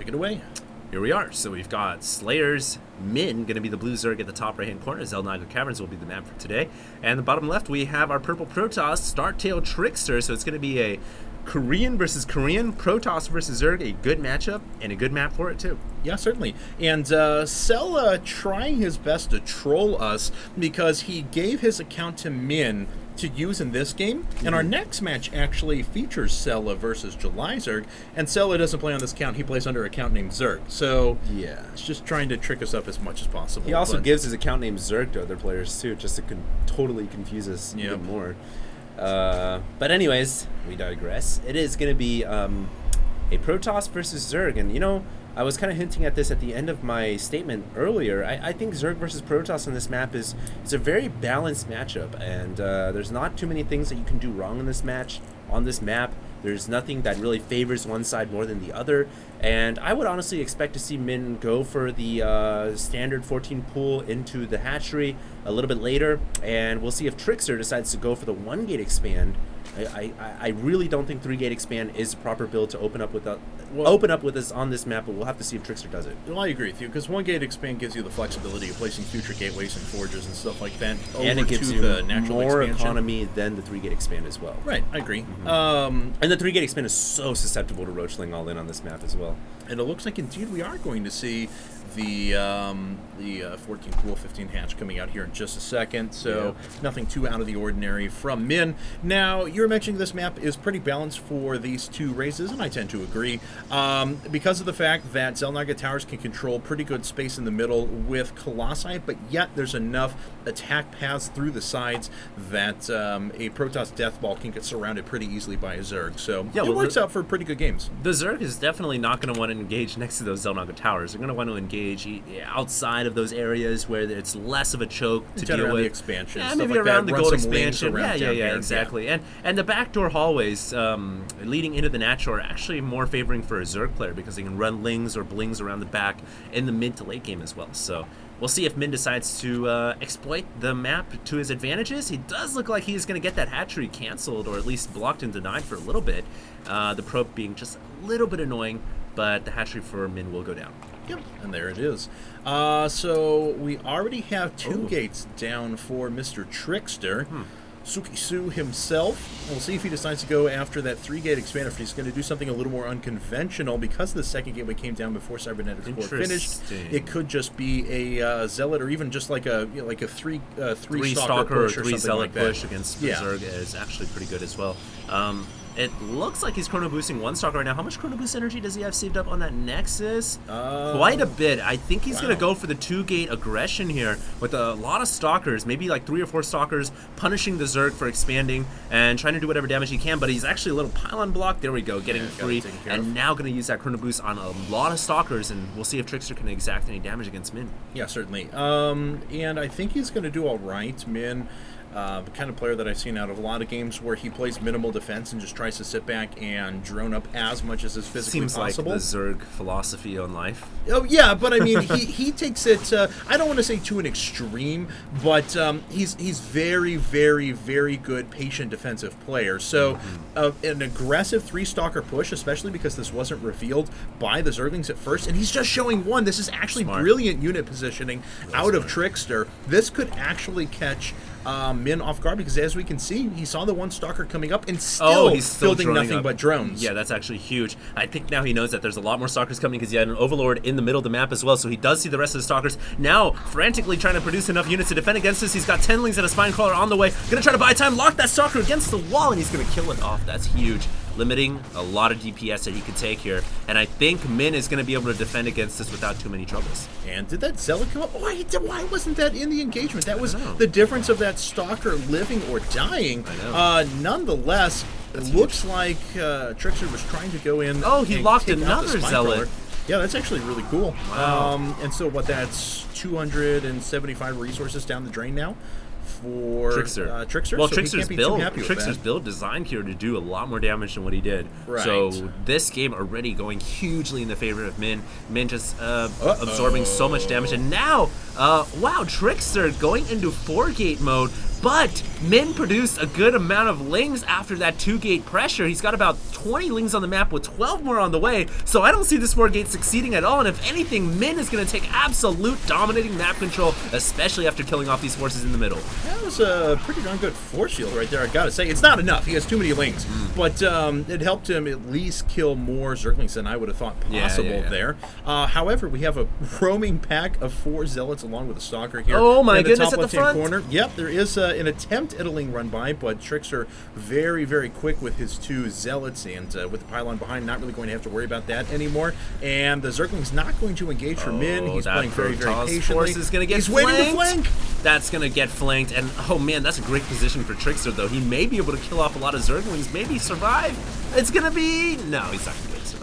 Take it away. Here we are. So we've got Slayers, Min, going to be the blue Zerg at the top right-hand corner. Zelnaga Caverns will be the map for today. And the bottom left, we have our purple Protoss, Startail Trickster. So it's going to be a Korean versus Korean, Protoss versus Zerg, a good matchup, and a good map for it, too. Yeah, certainly. And Sella trying his best to troll us because he gave his account to Min to use in this game. And our next match actually features Sella versus July Zerg. And Sella doesn't play on this account. He plays under an account named Zerg. So yeah, it's just trying to trick us up as much as possible. He also gives his account name Zerg to other players, too, just to totally confuse us even more. But anyways, we digress. It is going to be a Protoss versus Zerg. And, you know, I was kind of hinting at this at the end of my statement earlier. I think Zerg versus Protoss on this map is a very balanced matchup, and there's not too many things that you can do wrong in this match. On this map, there's nothing that really favors one side more than the other, and I would honestly expect to see Min go for the standard 14 pull into the hatchery a little bit later, and we'll see if Trickster decides to go for the 1-gate expand. I really don't think 3-gate expand is the proper build to open up with us on this map, but we'll have to see if Trickster does it. Well, I agree with you, because 1-gate expand gives you the flexibility of placing future gateways and forges and stuff like that over and it gives to you the natural more expansion. Economy than the 3-gate expand as well. Right, I agree. And the 3-gate expand is so susceptible to Roachling all in on this map as well. And it looks like indeed we are going to see the 14 pool 15 hatch coming out here in just a second, so nothing too out of the ordinary from Min. Now, you're mentioning this map is pretty balanced for these two races, and I tend to agree, because of the fact that Zelnaga Towers can control pretty good space in the middle with Colossi, but yet there's enough attack paths through the sides that a Protoss Death Ball can get surrounded pretty easily by a Zerg, so it works out for pretty good games. The Zerg is definitely not going to want to engage next to those Zelnaga Towers. They're going to want to engage outside of those areas where it's less of a choke to deal with. The expansion, yeah, stuff maybe like around that. the Run gold some lings expansion. around Yeah, exactly. Yeah. And the backdoor hallways leading into the natural are actually more favoring for a Zerg player because they can run lings or blings around the back in the mid to late game as well. So we'll see if Min decides to exploit the map to his advantages. He does look like he's going to get that hatchery canceled or at least blocked and denied for a little bit. The probe being just a little bit annoying, but the hatchery for Min will go down. Yep, and there it is. So we already have two gates down for Mr. Trickster. Suki-Su himself. We'll see if he decides to go after that 3-gate expander, if he's going to do something a little more unconventional. Because the second gateway came down before Cybernetics Core finished, it could just be a Zealot or even just like a three stalker push or three something Zealot like that. push against the Zerg is actually pretty good as well. It looks like he's chrono boosting 1 stalker right now. How much chrono boost energy does he have saved up on that Nexus? Quite a bit. I think he's going to go for the 2-gate aggression here with a lot of stalkers, maybe like 3 or 4 stalkers, punishing the Zerg for expanding and trying to do whatever damage he can, but he's actually a little pylon block. There we go, getting free, and now going to use that chrono boost on a lot of stalkers, and we'll see if Trickster can exact any damage against Min. Yeah, certainly. And I think he's going to do all right. Min, the kind of player that I've seen out of a lot of games where he plays minimal defense and just tries to sit back and drone up as much as is physically possible. Seems like the Zerg philosophy on life. Oh, yeah, but I mean, he takes it, I don't want to say to an extreme, but he's very, very, very good patient defensive player. So an aggressive 3-stalker push, especially because this wasn't revealed by the Zerglings at first, and he's just showing 1. This is actually brilliant unit positioning out of Trickster. This could actually catch Min off guard, because as we can see, he saw the 1 stalker coming up and he's building nothing but drones. Yeah, that's actually huge. I think now he knows that there's a lot more stalkers coming because he had an overlord in the middle of the map as well, so he does see the rest of the stalkers. Now, frantically trying to produce enough units to defend against this. He's got 10 lings and a spine crawler on the way. Gonna try to buy time, lock that stalker against the wall, and he's gonna kill it off. That's huge. Limiting a lot of DPS that he could take here, and I think Min is going to be able to defend against this without too many troubles. And did that Zealot come up? Why wasn't that in the engagement? That was the difference of that stalker living or dying. Nonetheless, it looks like Trickster was trying to go in. Oh, he locked another Zealot. Yeah, that's actually really cool. Wow. And so that's 275 resources down the drain now for Trickster. Well, so Trickster's build designed here to do a lot more damage than what he did. Right. So this game already going hugely in the favor of Min. Min just absorbing so much damage, and now, wow, Trickster going into 4-gate mode. But Min produced a good amount of lings after that 2-gate pressure. He's got about 20 lings on the map with 12 more on the way. So I don't see this 4-gate succeeding at all. And if anything, Min is going to take absolute dominating map control, especially after killing off these forces in the middle. That was a pretty darn good force field right there, I gotta say. It's not enough. He has too many lings. But it helped him at least kill more Zerglings than I would have thought possible there. However, we have a roaming pack of 4 Zealots along with a Stalker here. Oh my goodness, top at the front. corner. Yep, there is an attempt at a ling run by, but Trickster very, very quick with his 2 Zealots, and with the pylon behind, not really going to have to worry about that anymore. And the Zergling's not going to engage from Min. He's playing very, very patiently. Force is going to get flanked. Waiting to flank. That's going to get flanked, and oh man, that's a great position for Trickster, though. He may be able to kill off a lot of Zerglings, maybe survive. It's going to be... No, he's not going to be able to survive.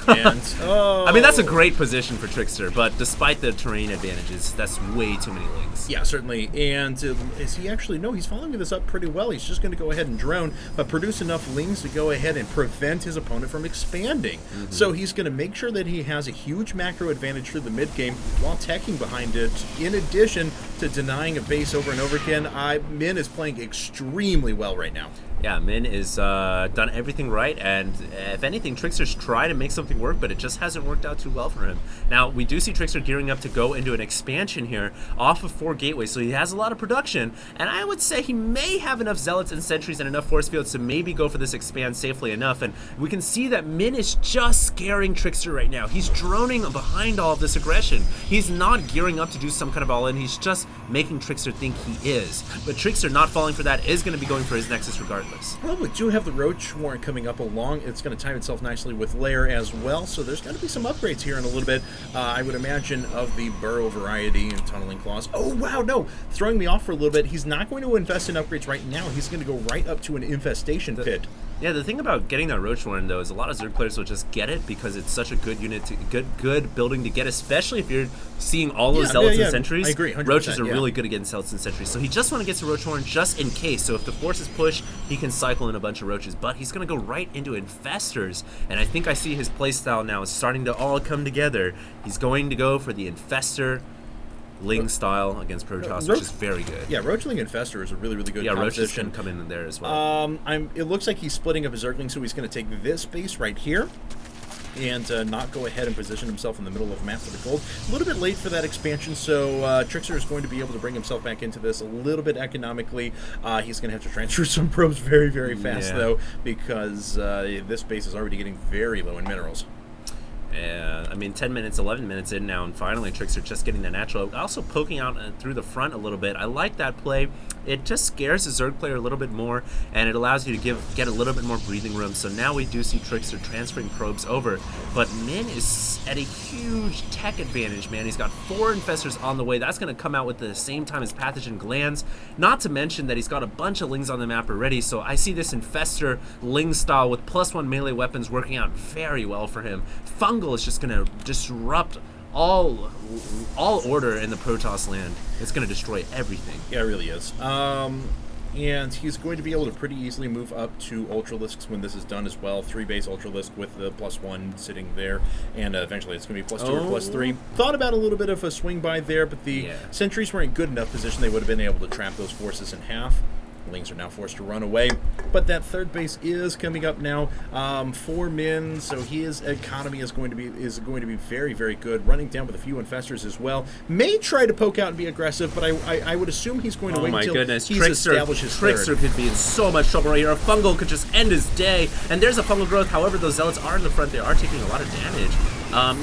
And, I mean, that's a great position for Trickster, but despite the terrain advantages, that's way too many lings. Yeah, certainly. And is he actually... No, he's following this up pretty well. He's just going to go ahead and drone, but produce enough lings to go ahead and prevent his opponent from expanding. So he's going to make sure that he has a huge macro advantage through the mid-game while teching behind it, in addition to denying a base over and over again. Min is playing extremely well right now. Yeah, Min is done everything right, and if anything, Trickster's tried to make something work, but it just hasn't worked out too well for him. Now, we do see Trickster gearing up to go into an expansion here off of 4 gateways, so he has a lot of production, and I would say he may have enough Zealots and Sentries and enough Force Fields to maybe go for this expand safely enough, and we can see that Min is just scaring Trickster right now. He's droning behind all of this aggression. He's not gearing up to do some kind of all-in, he's just making Trickster think he is. But Trickster, not falling for that, is going to be going for his Nexus regardless. Well, we do have the Roach Warrant coming up along. It's going to time itself nicely with Lair as well, so there's going to be some upgrades here in a little bit. I would imagine of the Burrow variety and Tunneling Claws. Oh, wow, no. Throwing me off for a little bit. He's not going to invest in upgrades right now. He's going to go right up to an Infestation Pit. Yeah, the thing about getting that Roach Warren, though, is a lot of Zerg players will just get it because it's such a good unit, good building to get, especially if you're seeing all those Zealots and Sentries. I agree, 100%, Roaches are really good at getting Zealots and Sentries. So he just want to get to Roach Warren just in case. So if the forces push, he can cycle in a bunch of Roaches. But he's going to go right into Infestors. And I think I see his playstyle now is starting to all come together. He's going to go for the Infestor Ling style against Protos, which is very good. Yeah, Roachling Infestor is a really, really good composition. Roach is going to come in there as well. It looks like he's splitting up his Zergling, so he's going to take this base right here and not go ahead and position himself in the middle of the map for the gold. A little bit late for that expansion, so Trickster is going to be able to bring himself back into this a little bit economically. He's going to have to transfer some probes very, very fast, though, because this base is already getting very low in minerals. I mean, 10 minutes, 11 minutes in now, and finally Trickster just getting the natural. Also poking out through the front a little bit. I like that play. It just scares the Zerg player a little bit more, and it allows you to get a little bit more breathing room. So now we do see Trickster transferring probes over, but Min is at a huge tech advantage, man. He's got 4 Infestors on the way. That's going to come out with the same time as Pathogen Glands, not to mention that he's got a bunch of Lings on the map already. So I see this Infestor Ling style with +1 melee weapons working out very well for him. Fungal is just going to disrupt all order in the Protoss land. It's going to destroy everything. Yeah, it really is. And he's going to be able to pretty easily move up to Ultralisks when this is done as well. 3 base Ultralisk with the +1 sitting there, and eventually it's going to be +2 or +3. Thought about a little bit of a swing by there, but the Sentries were in good enough position they would have been able to trap those forces in half. Lings are now forced to run away, but that 3rd base is coming up now for Min, so his economy is going to be very, very good. Running down with a few Infestors as well. May try to poke out and be aggressive, but I would assume he's going to wait until he's established his Trickster could be in so much trouble right here. A Fungal could just end his day, and there's a Fungal growth. However, those Zealots are in the front. They are taking a lot of damage.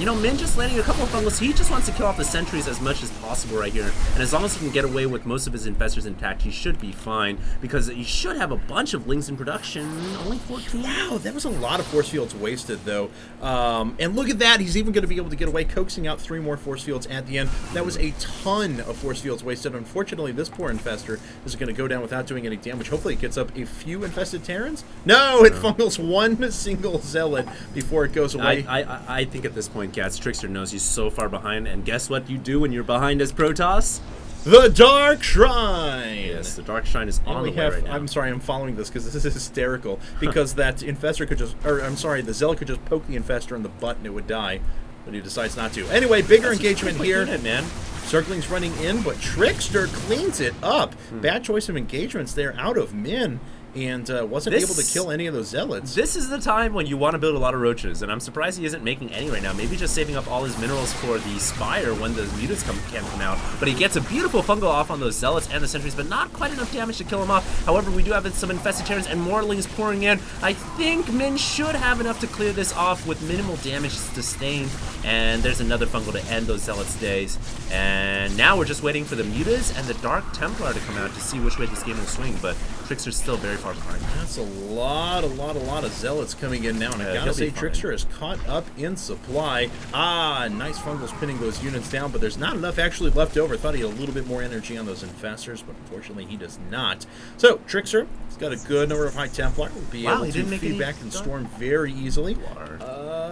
You know, Min just landing a couple of Fungals. He just wants to kill off the Sentries as much as possible right here. And as long as he can get away with most of his Infestors intact, he should be fine. Because he should have a bunch of Lings in production. Only 14. Wow, that was a lot of Force Fields wasted, though. And look at that. He's even going to be able to get away, coaxing out 3 more Force Fields at the end. That was a ton of Force Fields wasted. Unfortunately, this poor Infestor is going to go down without doing any damage. Hopefully it gets up a few Infested Terrans. No, it Fungals 1 single Zealot before it goes away. I think at this point, Cats, Trickster knows he's so far behind, and guess what you do when you're behind as Protoss? The Dark Shrine! Yes, the Dark Shrine is on the way right now. I'm sorry, I'm following this because this is hysterical. Because that Infestor could just, the Zealot could just poke the Infestor in the butt and it would die. But he decides not to. Anyway, bigger engagement here. Unit, man. Zergling's running in, but Trickster cleans it up. Bad choice of engagements there out of Min. And wasn't able to kill any of those zealots. This is the time when you want to build a lot of roaches, and I'm surprised he isn't making any right now. Maybe just saving up all his minerals for the Spire when the mutants can come out. But he gets a beautiful fungal off on those zealots and the sentries, but not quite enough damage to kill him off. However, we do have some infested terrans and more lings pouring in. I think Min should have enough to clear this off with minimal damage sustained. And there's another fungal to end those zealots' days. And now we're just waiting for the mutas and the Dark Templar to come out to see which way this game will swing. But Trickster's still very far behind. That's a lot of zealots coming in now, and I gotta say, Trickster is caught up in supply. Nice fungals pinning those units down, but there's not enough actually left over. Thought he had a little bit more energy on those infestors, but unfortunately he does not. So Trickster, he's got a good number of High Templar. Will be able to feed back and storm very easily.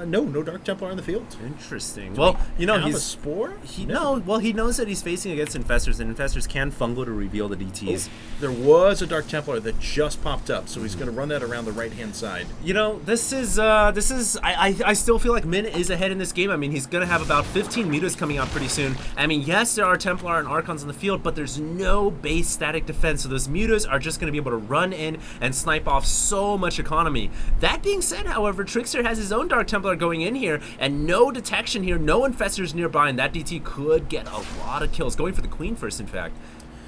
No Dark Templar on the field. Interesting. Well, you know, he's a spore. He knows that he's facing against infestors, and infestors can fungal to reveal the DTs. There was a Dark Templar that just popped up, so he's going to run that around the right-hand side. You know, this is I still feel like Min is ahead in this game. I mean, he's going to have about 15 mutas coming out pretty soon. I mean, yes, there are Templar and Archons on the field, but there's no base static defense, so those mutas are just going to be able to run in and snipe off so much economy. That being said, however, Trickster has his own Dark Templar going in here, and no detection here, no infestors nearby, and that DT could get a lot of kills. Going for the Queen first, in fact,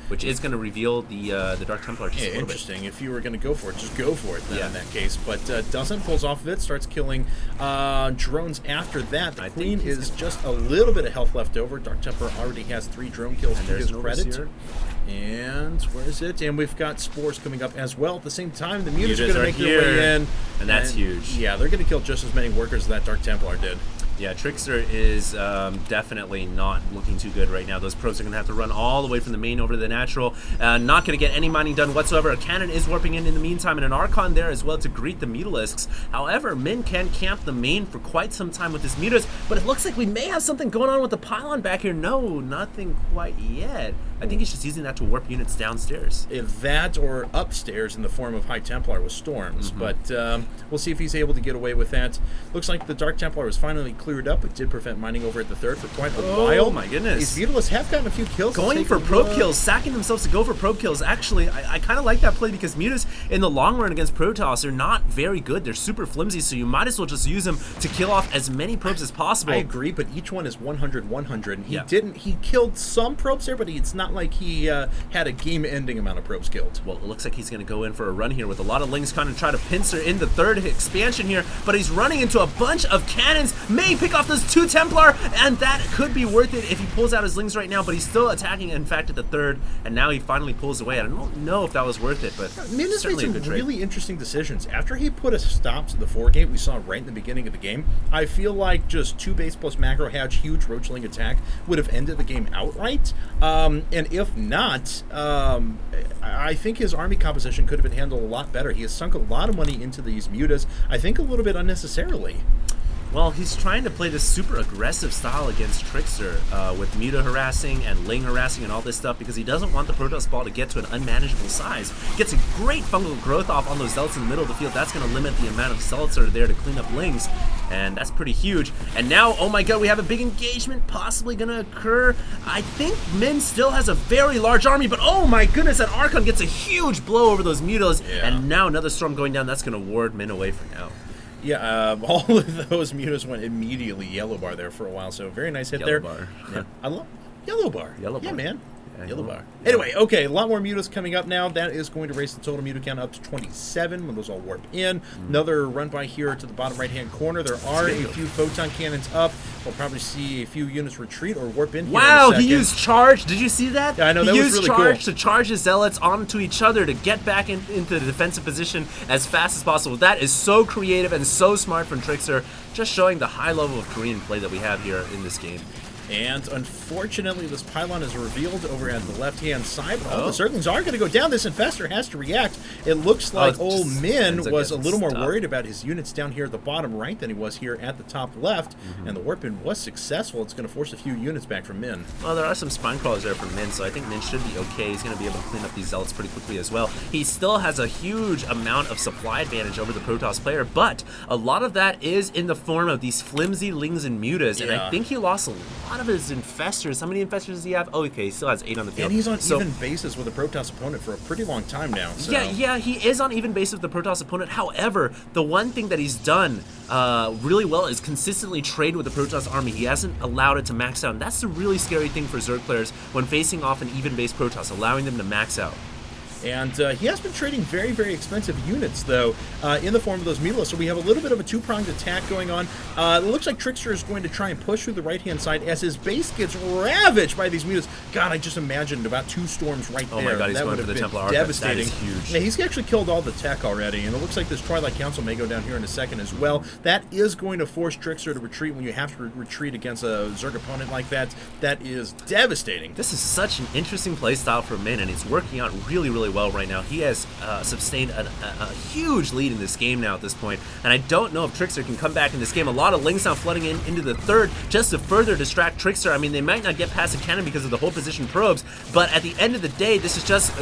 which is going to reveal the Dark Templar just a little interesting. bit. If you were going to go for it, just go for it then in that case. But doesn't, pulls off of it, starts killing drones after that. The Queen is just a little bit of health left over. Dark Templar already has 3 drone kills to his credit. And where is it? And we've got spores coming up as well. At the same time, the mutas are going to make their way in. And that's huge. Yeah, they're going to kill just as many workers as that Dark Templar did. Yeah, Trickster is definitely not looking too good right now. Those pros are going to have to run all the way from the main over to the natural. Not going to get any mining done whatsoever. A cannon is warping in the meantime, and an Archon there as well to greet the Mutalisks. However, Min can camp the main for quite some time with his mutas, but it looks like we may have something going on with the pylon back here. No, nothing quite yet. I think he's just using that to warp units downstairs. If that or upstairs in the form of High Templar with storms. But we'll see if he's able to get away with that. Looks like the Dark Templar was finally cleared up, but did prevent mining over at the third for quite a while. Oh my goodness. These Mutalisks have gotten a few kills. Going for probe kills, sacking themselves to go for probe kills. Actually, I kind of like that play because mutas in the long run against Protoss are not very good. They're super flimsy, so you might as well just use them to kill off as many probes as possible. I agree, but each one is 100-100. And he killed some probes there, but it's not like he had a game-ending amount of probes killed. Well, it looks like he's going to go in for a run here with a lot of lings kind of try to pincer in the third expansion here, but he's running into a bunch of cannons. May pick off those 2 Templar, and that could be worth it if he pulls out his lings right now, but he's still attacking, in fact, at the third, and now he finally pulls away. I don't know if that was worth it, but Min has made certainly some a good trade. really interesting decisions. After he put a stop to the 4 gate we saw right in the beginning of the game, I feel like just 2 base plus macro hatch, huge roachling attack would have ended the game outright. And if not, I think his army composition could have been handled a lot better. He has sunk a lot of money into these mutas, I think a little bit unnecessarily. Well, he's trying to play this super aggressive style against Trickster with muta harassing and ling harassing and all this stuff because he doesn't want the Protoss ball to get to an unmanageable size. Gets a great fungal growth off on those zealots in the middle of the field. That's going to limit the amount of zealots that are there to clean up lings, and that's pretty huge. And now, oh my god, we have a big engagement possibly going to occur. I think Min still has a very large army, but oh my goodness, that Archon gets a huge blow over those mutas, and now another storm going down. That's going to ward Min away for now. Yeah, all of those mutas went immediately yellow bar there for a while, so very nice hit there. Bar. Yeah, I love yellow bar. Yellow bar. Yeah, man. Yeah, Yellow bar. Anyway, okay, a lot more mutas coming up now. That is going to raise the total muta count up to 27 when those all warp in. Another run by here to the bottom right-hand corner. There are a few photon cannons up. We'll probably see a few units retreat or warp in here Wow, in a second. he used charge. Did you see that? Yeah, I know, that was really cool. He used charge to charge his zealots onto each other to get back into the defensive position as fast as possible. That is so creative and so smart from Trickster, just showing the high level of Korean play that we have here in this game. And unfortunately, this pylon is revealed over at the left-hand side. But all the Zerglings are going to go down. This Infestor has to react. It looks like old Min was a little more worried about his units down here at the bottom right than he was here at the top left. And the warp-in was successful. It's going to force a few units back from Min. Well, there are some spine crawlers there from Min, so I think Min should be okay. He's going to be able to clean up these zealots pretty quickly as well. He still has a huge amount of supply advantage over the Protoss player, but a lot of that is in the form of these flimsy lings and mutas, and I think he lost a lot lot of his infestors. How many infestors does he have? Oh, okay, he still has 8 on the field. And he's on even basis with a Protoss opponent for a pretty long time now. So. Yeah, he is on even basis with the Protoss opponent. However, the one thing that he's done really well is consistently trade with the Protoss army. He hasn't allowed it to max out, and that's the really scary thing for Zerg players when facing off an even base Protoss, allowing them to max out. And he has been trading very, very expensive units, though, in the form of those Mutalisk. So we have a little bit of a two-pronged attack going on. It looks like Trickster is going to try and push through the right-hand side as his base gets ravaged by these Mutalisks. God, I just imagined about 2 storms right there. Oh my God, he's that going for the Templar Archive. devastating. That is huge. Yeah, he's actually killed all the tech already, and it looks like this Twilight Council may go down here in a second as well. That is going to force Trickster to retreat when you have to retreat against a Zerg opponent like that. That is devastating. This is such an interesting playstyle for Min, and it's working out really, really well right now. He has sustained a huge lead in this game now at this point, and I don't know if Trickster can come back in this game. A lot of lings now flooding into the third just to further distract Trickster. I mean, they might not get past the cannon because of the whole position probes, but at the end of the day, this is just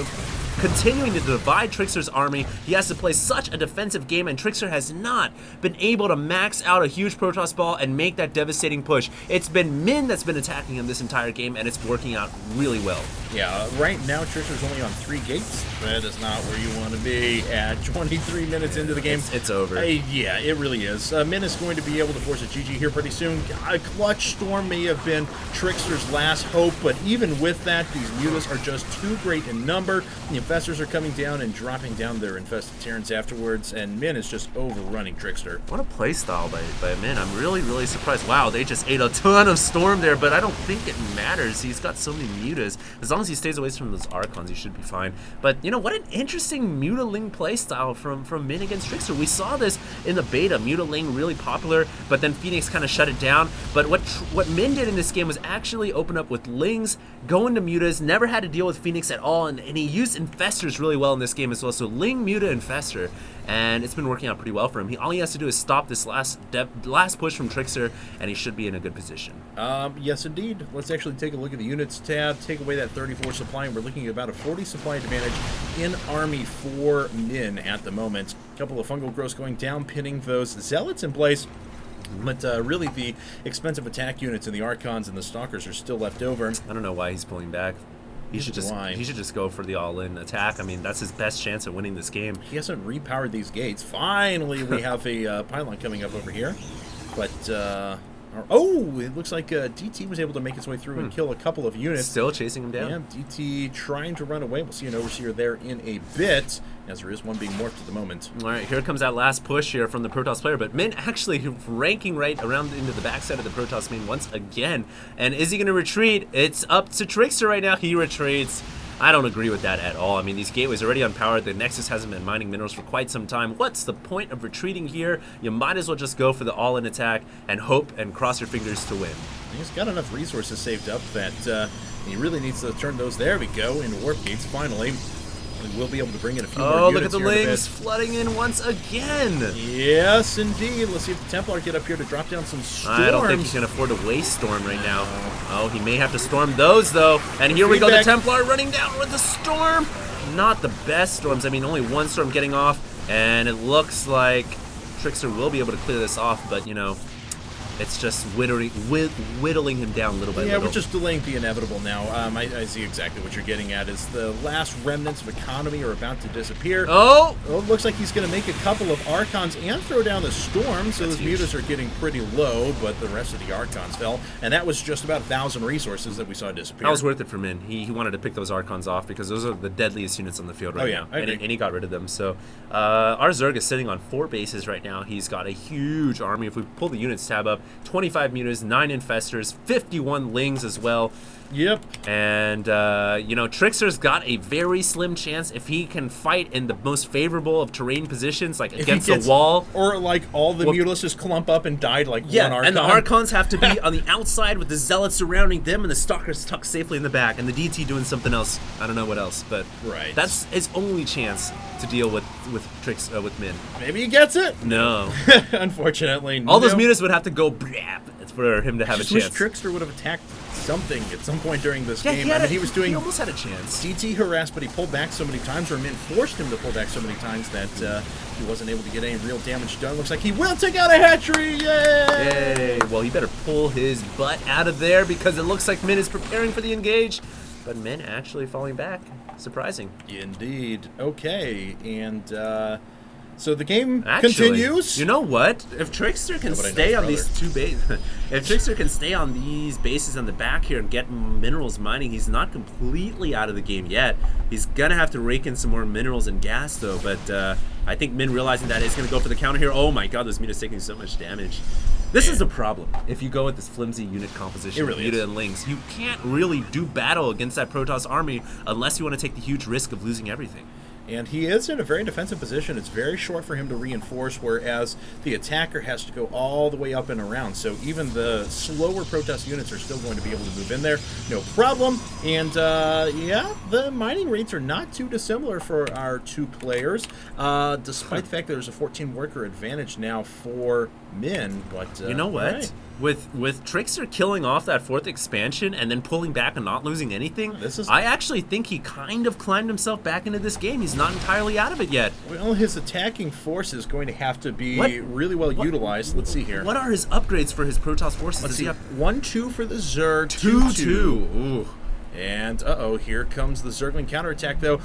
continuing to divide Trickster's army. He has to play such a defensive game, and Trickster has not been able to max out a huge Protoss ball and make that devastating push. It's been Min that's been attacking him this entire game, and it's working out really well. Yeah, right now Trickster's only on 3 gates. That is not where you want to be at 23 minutes into the game. It's over. Yeah, it really is. Min is going to be able to force a GG here pretty soon. A clutch storm may have been Trickster's last hope, but even with that, these Mutas are just too great in number. The Infestors are coming down and dropping down their infested Terrans afterwards, and Min is just overrunning Trickster. What a playstyle by Min. I'm really, really surprised. Wow, they just ate a ton of Storm there, but I don't think it matters. He's got so many Mutas. As long as he stays away from those Archons, he should be fine. But, you know, what an interesting Mutaling playstyle from Min against Trickster. We saw this in the beta. Mutaling really popular, but then Phoenix kind of shut it down. But what Min did in this game was actually open up with Lings, go into Mutas, never had to deal with Phoenix at all, and he used Infestors really well in this game as well. So Ling, Muta, Infestor, and it's been working out pretty well for him. All he has to do is stop this last push from Trickster, and he should be in a good position. Yes, indeed. Let's actually take a look at the units tab, take away that 34 supply, and we're looking at about a 40 supply advantage in army for Min at the moment. A couple of fungal growths going down, pinning those Zealots in place. But really, the expensive attack units and the Archons and the Stalkers are still left over. I don't know why he's pulling back. He should just go for the all-in attack. I mean, that's his best chance at winning this game. He hasn't repowered these gates. Finally, we have a pylon coming up over here. But, oh, it looks like DT was able to make its way through and kill a couple of units. Still chasing him down. Yeah, DT trying to run away. We'll see an overseer there in a bit, as there is one being morphed at the moment. All right, here comes that last push here from the Protoss player, but Min actually ranking right around into the backside of the Protoss main once again. And is he going to retreat? It's up to Trickster right now. He retreats. I don't agree with that at all. I mean, these gateways are already unpowered. The Nexus hasn't been mining minerals for quite some time. What's the point of retreating here? You might as well just go for the all-in attack and hope and cross your fingers to win. He's got enough resources saved up that he really needs to turn those. There we go, into warp gates finally. We will be able to bring in a few more units. Oh, look at the Lings flooding in once again. Yes, indeed. Let's see if the Templar get up here to drop down some storms. I don't think he can afford to waste Storm right now. Oh, he may have to storm those, though. And here we go, the Templar running down with the Storm. Not the best Storms. I mean, only one Storm getting off. And it looks like Trickster will be able to clear this off, but, you know, it's just whittling him down little by little. Yeah, we're just delaying the inevitable now. I see exactly what you're getting at. Is the last remnants of economy are about to disappear. Oh! Well, it looks like he's going to make a couple of Archons and throw down the Storm, so those Mutas are getting pretty low, but the rest of the Archons fell. And that was just about 1,000 resources that we saw disappear. That was worth it for Min. He wanted to pick those Archons off because those are the deadliest units on the field right now. And he got rid of them. So our Zerg is sitting on 4 bases right now. He's got a huge army. If we pull the units tab up, 25 Mutas, 9 Infestors, 51 Lings as well. Yep. And, you know, Trickster's got a very slim chance if he can fight in the most favorable of terrain positions, like against the wall. Or, like, all the Mutalists just clump up and died like one Archon. And the Archons have to be on the outside with the Zealots surrounding them and the Stalkers tucked safely in the back and the DT doing something else. I don't know what else, but that's his only chance to deal with Min. Maybe he gets it? No. Unfortunately. All those Mutas would have to go brap for him to have a chance. Wish Trickster would have attacked something at some point during this game. He almost had a chance. DT harassed, but he pulled back so many times, or Min forced him to pull back so many times that he wasn't able to get any real damage done. Looks like he will take out a hatchery! Yay! Yay! Well, well, he better pull his butt out of there because it looks like Min is preparing for the engage. But Min actually falling back. Surprising. Indeed. Okay, and so the game Actually, continues. You know what? If Trickster can stay on these two bases, if Trickster can stay on these bases on the back here and get minerals mining, he's not completely out of the game yet. He's gonna have to rake in some more minerals and gas though. But I think Min realizing that is gonna go for the counter here. Oh my God, this Muta's taking so much damage. This is the problem. If you go with this flimsy unit composition of Muta and Lings, you can't really do battle against that Protoss army unless you want to take the huge risk of losing everything. And he is in a very defensive position. It's very short for him to reinforce, whereas the attacker has to go all the way up and around. So even the slower Protoss units are still going to be able to move in there, no problem. And yeah, the mining rates are not too dissimilar for our two players, despite the fact that there's a 14 worker advantage now for Min. But you know what? Right. With Trickster killing off that 4th expansion and then pulling back and not losing anything, I actually think he kind of climbed himself back into this game. He's not entirely out of it yet. Well, his attacking force is going to have to be really well utilized. Let's see here. What are his upgrades for his Protoss forces? Let's see. 1-2 for the Zerg. 2-2. Ooh. And, here comes the Zergling counterattack, though.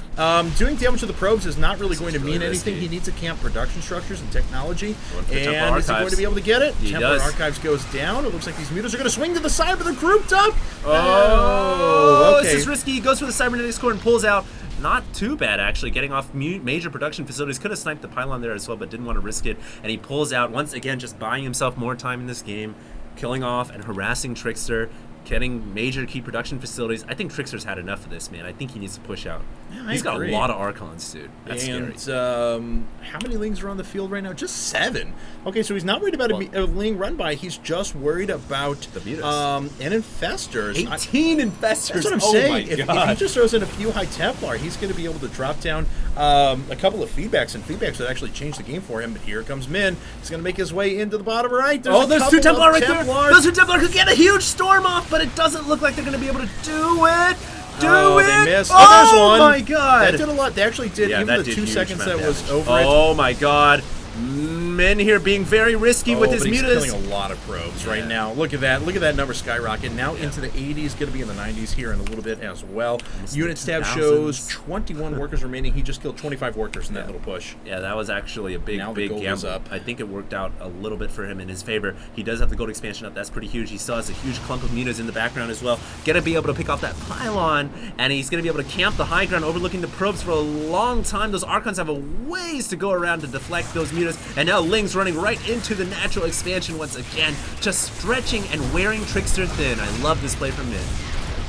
Doing damage to the probes is not really going to mean anything. He needs to camp production structures and technology. And is he going to be able to get it? Temple Archives goes down. It looks like these mutas are going to swing to the side with a grouped up. Oh, okay. This is risky. He goes for the cybernetics core and pulls out. Not too bad, actually, getting off major production facilities. Could have sniped the pylon there as well, but didn't want to risk it. And he pulls out, once again, just buying himself more time in this game, killing off and harassing Trickster, getting major key production facilities. I think Trickster's had enough of this, man. I think he needs to push out. Yeah, He's got a lot of Archons, dude. That's scary. How many Lings are on the field right now? Just 7. Okay, so he's not worried about a Ling run by. He's just worried about the Mutas. And Infestors. 18 Infestors. That's what I'm saying. If he just throws in a few High Templar, he's going to be able to drop down a couple of feedbacks, and feedbacks that actually change the game for him. But here comes Min. He's going to make his way into the bottom right. There's 2 Templar right there. Those 2 Templar could get a huge storm off, but it doesn't look like they're going to be able to do it. They missed. Oh, there's one. My God. That did a lot. They actually did. Even the 2 seconds that was over it. Oh, my God. Min here being very risky with his mutas. He's killing a lot of probes right now. Look at that. Look at that number skyrocket. Now into the 80s. Going to be in the 90s here in a little bit as well. Unit stab shows 21 workers remaining. He just killed 25 workers in that little push. Yeah, that was actually a big gamble. Up. I think it worked out a little bit for him in his favor. He does have the gold expansion up. That's pretty huge. He still has a huge clump of mutas in the background as well. Going to be able to pick off that pylon, and he's going to be able to camp the high ground overlooking the probes for a long time. Those Archons have a ways to go around to deflect those mutas, and now Ling's running right into the natural expansion once again, just stretching and wearing Trickster thin. I love this play from Min.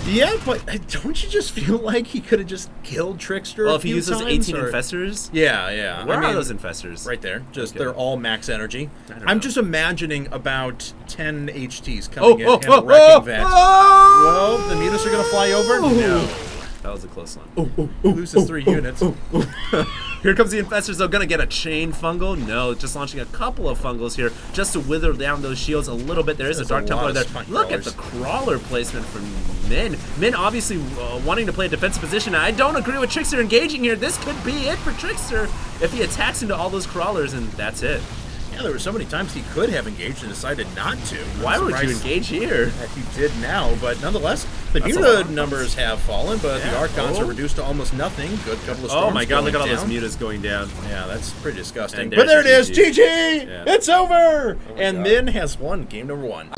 Yeah, but don't you just feel like he could have just killed Trickster if he used those 18 Infestors? Yeah. Where are those Infestors? Right there. They're all max energy. I'm just imagining about 10 HTs coming in and wrecking that. Well, the mutas are going to fly over. No. That was a close one. Loses 3 units. Here comes the Infestors, though. Gonna get a chain fungal? No, just launching a couple of fungals here just to wither down those shields a little bit. There is a Dark Templar there. Look at the crawler placement from Min. Min obviously wanting to play a defensive position. I don't agree with Trickster engaging here. This could be it for Trickster if he attacks into all those crawlers, and that's it. Yeah, there were so many times he could have engaged and decided not to. Why would you engage here? He did now, but nonetheless, the muta numbers have fallen, but the Archons are reduced to almost nothing. Good couple of storms. Oh my God, look at all those mutas going down. Yeah, that's pretty disgusting. But there it is, GG! It's over! And Min has won game number 1.